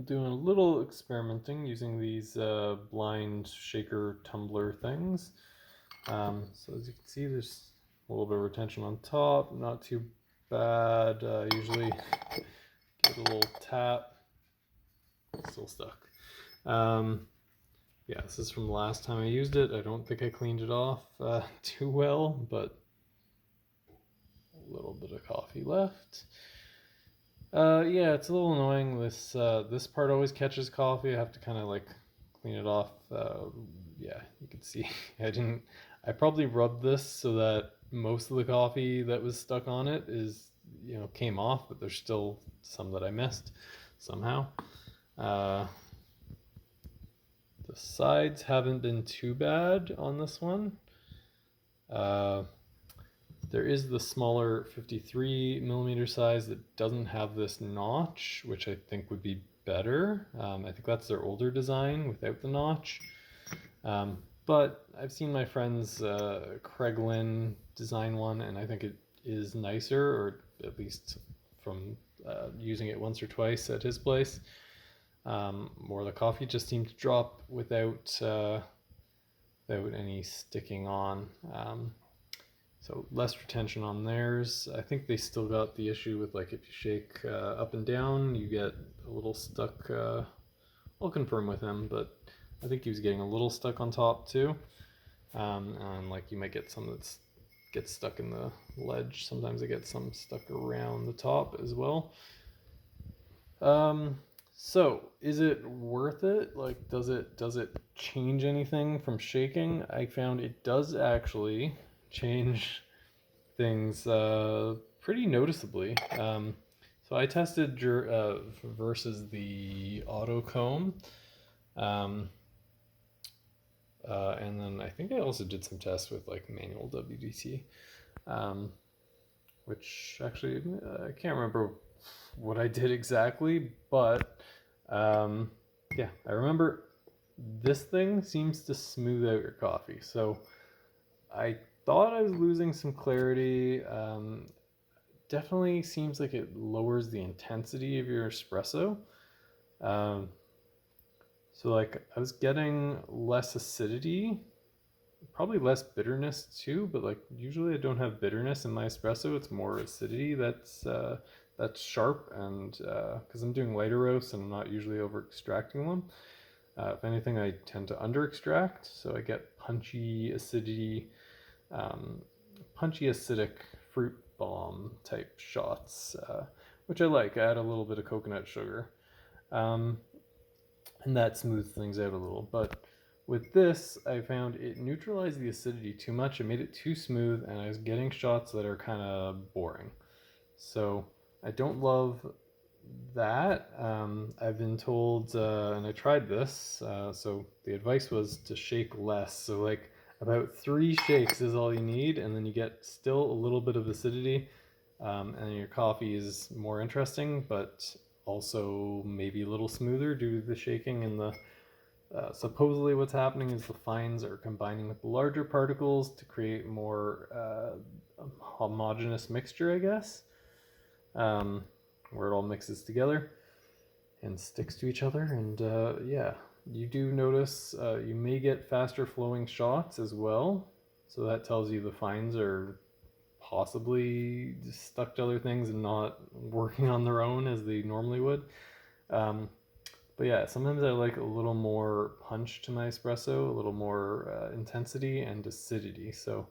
doing a little experimenting using these blind shaker tumbler things. So as you can see, there's a little bit of retention on top, not too bad. Usually give it a little tap, still stuck. Yeah, this is from the last time I used it. I don't think I cleaned it off too well, but a little bit of coffee left. Yeah, it's a little annoying. This part always catches coffee. I have to kind of like clean it off. Yeah, you can see I probably rubbed this so that most of the coffee that was stuck on it came off, but there's still some that I missed somehow. The sides haven't been too bad on this one. There is the smaller 53 millimeter size that doesn't have this notch, which I think would be better. I think that's their older design without the notch. But I've seen my friend's Craig Lyn design one, and I think it is nicer, or at least from using it once or twice at his place. More of the coffee just seemed to drop without any sticking on. So less retention on theirs. I think they still got the issue with like if you shake up and down, you get a little stuck. I'll confirm with him, but I think he was getting a little stuck on top too. And like you might get some that gets stuck in the ledge. Sometimes I get some stuck around the top as well. So is it worth it? Like, does it change anything from shaking? I found it does actually change things pretty noticeably. So I tested versus the auto comb, and then I think I also did some tests with like manual WDT, which actually I can't remember what I did exactly, but yeah, I remember this thing seems to smooth out your coffee. So I thought I was losing some clarity. Definitely seems like it lowers the intensity of your espresso. So like I was getting less acidity, probably less bitterness too, but like usually I don't have bitterness in my espresso. It's more acidity that's sharp, and because I'm doing lighter roasts and I'm not usually over extracting them. If anything, I tend to under extract, so I get punchy acidity, punchy acidic fruit bomb type shots, which I like. I add a little bit of coconut sugar, and that smooths things out a little. But with this, I found it neutralized the acidity too much. It made it too smooth, and I was getting shots that are kind of boring. So I don't love that. I've been told, and I tried this, so the advice was to shake less. So like about 3 shakes is all you need, and then you get still a little bit of acidity, and your coffee is more interesting, but also maybe a little smoother due to the shaking. And the supposedly what's happening is the fines are combining with the larger particles to create more homogeneous mixture, I guess, where it all mixes together and sticks to each other. And yeah, you do notice you may get faster flowing shots as well, so that tells you the fines are possibly stuck to other things and not working on their own as they normally would. But yeah, sometimes I like a little more punch to my espresso, a little more intensity and acidity. So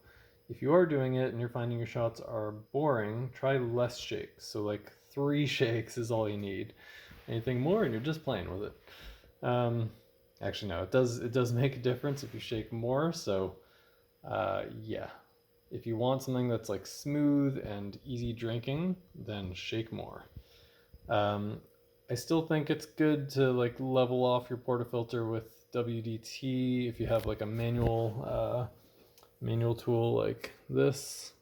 if you are doing it and you're finding your shots are boring, try less shakes. So like 3 shakes is all you need. Anything more and you're just playing with it. Actually, no, it does make a difference if you shake more. So yeah, if you want something that's like smooth and easy drinking, then shake more. I still think it's good to like level off your portafilter with WDT if you have like a manual tool like this.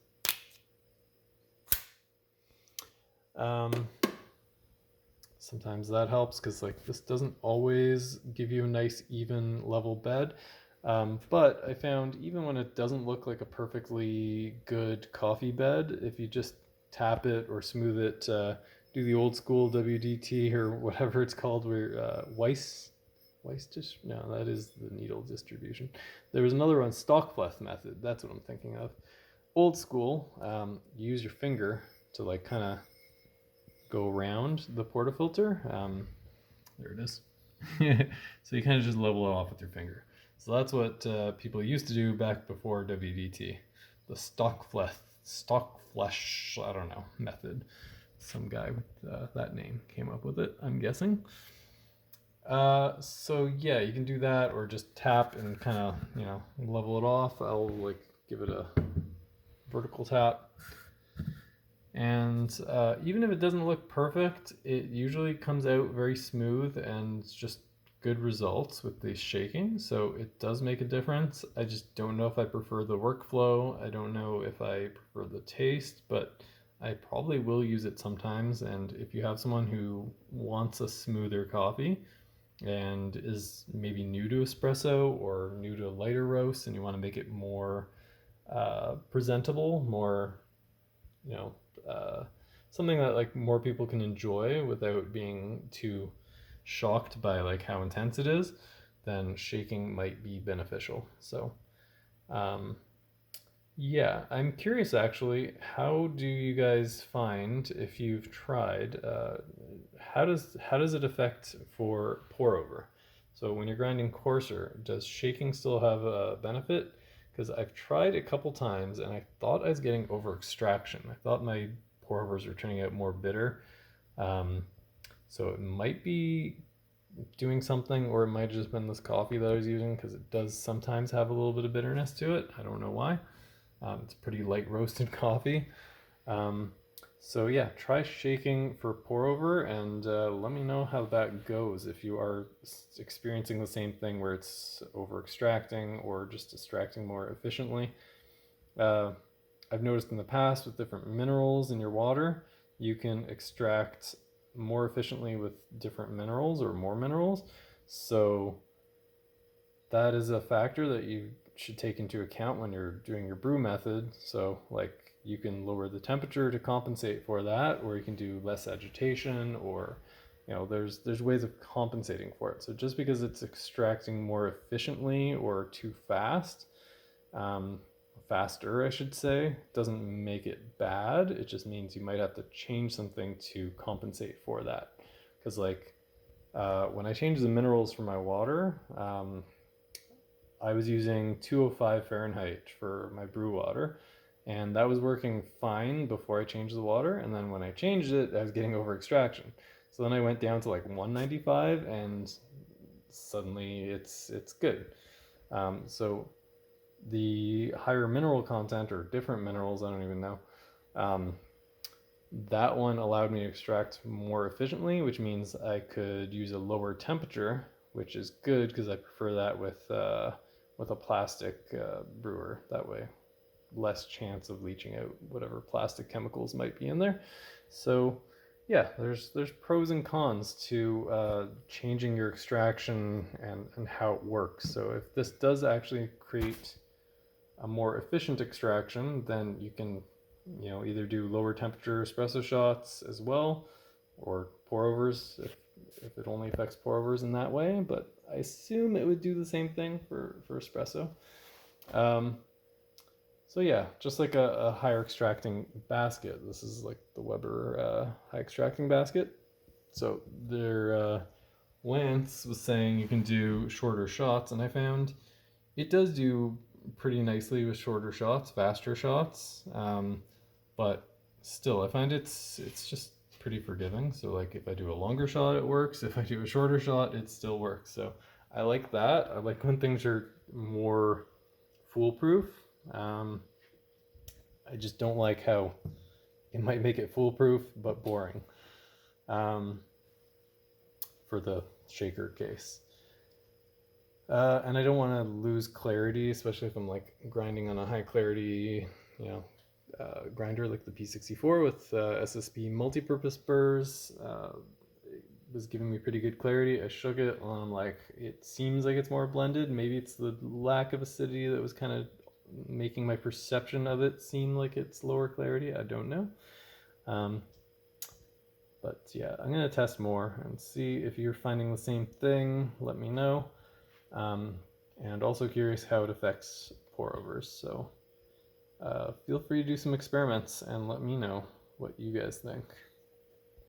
Sometimes that helps because like this doesn't always give you a nice even level bed. But I found even when it doesn't look like a perfectly good coffee bed, if you just tap it or smooth it do the old school WDT or whatever it's called, where Weiss no, that is the needle distribution. There was another one, Stockfleth method. That's what I'm thinking of. Old school, you use your finger to like kind of go around the portafilter. There it is. So you kind of just level it off with your finger. So that's what people used to do back before WDT. The Stockflesh, I don't know, method. Some guy with that name came up with it, I'm guessing. So yeah, you can do that, or just tap and kind of, level it off. I'll like give it a vertical tap. And even if it doesn't look perfect, it usually comes out very smooth and just good results with the shaking. So it does make a difference. I just don't know if I prefer the workflow. I don't know if I prefer the taste, but I probably will use it sometimes. And if you have someone who wants a smoother coffee and is maybe new to espresso or new to lighter roast, and you want to make it more presentable, more, something that like more people can enjoy without being too shocked by like how intense it is, then shaking might be beneficial. So yeah, I'm curious actually, how do you guys find, if you've tried, how does it affect for pour over? So when you're grinding coarser, does shaking still have a benefit? Because I've tried a couple times and I thought I was getting over extraction. I thought my pour overs were turning out more bitter. So it might be doing something, or it might have just been this coffee that I was using, because it does sometimes have a little bit of bitterness to it. I don't know why. It's pretty light roasted coffee. So yeah, try shaking for pour over, and let me know how that goes if you are experiencing the same thing where it's over extracting or just extracting more efficiently. I've noticed in the past with different minerals in your water, you can extract more efficiently with different minerals or more minerals. So that is a factor that you should take into account when you're doing your brew method. So like you can lower the temperature to compensate for that, or you can do less agitation, or there's ways of compensating for it. So just because it's extracting more efficiently or too fast, faster I should say, doesn't make it bad. It just means you might have to change something to compensate for that. Because like when I changed the minerals for my water, I was using 205 Fahrenheit for my brew water, and that was working fine before I changed the water. And then when I changed it, I was getting over extraction. So then I went down to like 195, and suddenly it's good. So the higher mineral content, or different minerals, I don't even know, that one allowed me to extract more efficiently, which means I could use a lower temperature, which is good because I prefer that with a plastic brewer. That way, less chance of leaching out whatever plastic chemicals might be in there. So yeah, there's pros and cons to changing your extraction and how it works. So if this does actually create a more efficient extraction, then you can either do lower temperature espresso shots as well, or pour overs if it only affects pour overs in that way. But I assume it would do the same thing for espresso. So yeah, just like a higher extracting basket. This is like the Weber high extracting basket. So their Lance was saying you can do shorter shots, and I found it does do pretty nicely with shorter shots, faster shots. But still, I find it's just pretty forgiving. So like if I do a longer shot, it works. If I do a shorter shot, it still works. So I like that. I like when things are more foolproof. I just don't like how it might make it foolproof but boring for the shaker case. And I don't want to lose clarity, especially if I'm like grinding on a high clarity, grinder like the P64 with SSP multi-purpose burrs. It was giving me pretty good clarity. I shook it and I'm like, it seems like it's more blended. Maybe it's the lack of acidity that was kind of making my perception of it seem like it's lower clarity. I don't know. But yeah, I'm going to test more and see if you're finding the same thing. Let me know. And also curious how it affects pour overs. So feel free to do some experiments and let me know what you guys think.